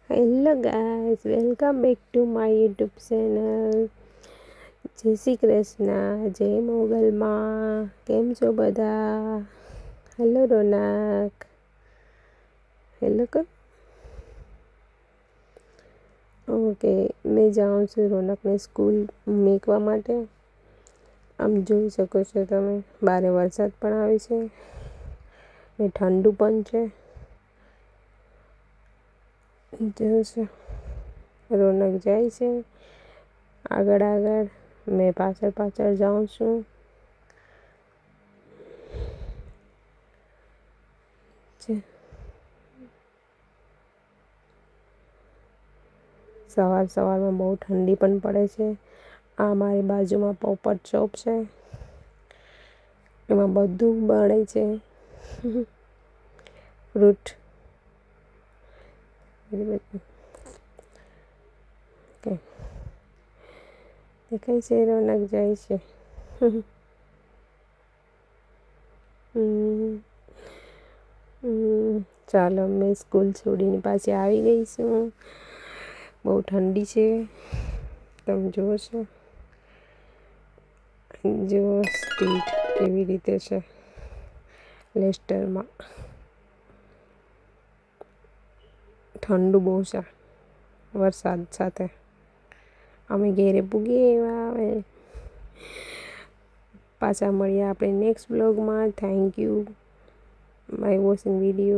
Hello guys, welcome back to my YouTube channel. જય શ્રી કૃષ્ણ, જય મોગલમાં. કેમ છો બધા? હેલો રોનક, હેલો કર. ઓકે, મેં જાઉં છું રોનકને સ્કૂલ મૂકવા માટે. આમ જોઈ શકો છો તમે, બારે વરસાદ પણ આવે છે ને ઠંડુ પણ છે. જોશે રોનક જાય છે આગળ આગળ, મેં પાછળ પાછળ જાઉં છું. સવાર સવારમાં બહુ ઠંડી પણ પડે છે. આ મારી બાજુમાં પોપટ ચોપ છે, એમાં બધું મળે છે. ફ્રૂટ ઓકે, દેખાય છે રોનક જાય છે. ચાલો, મેં સ્કૂલ છોડીને પાછી આવી ગઈ છું. બહુ ઠંડી છે, તમે જુઓ છો. જુઓ સ્ટ્રીટ કેવી રીતે છે લેસ્ટરમાં. ઠંડુ બહુ છે વરસાદ સાથે. અમે ઘેરે પૂગી એવા આવે. પાછા મળીએ આપણે નેક્સ્ટ બ્લોગમાં. Thank you by watching video.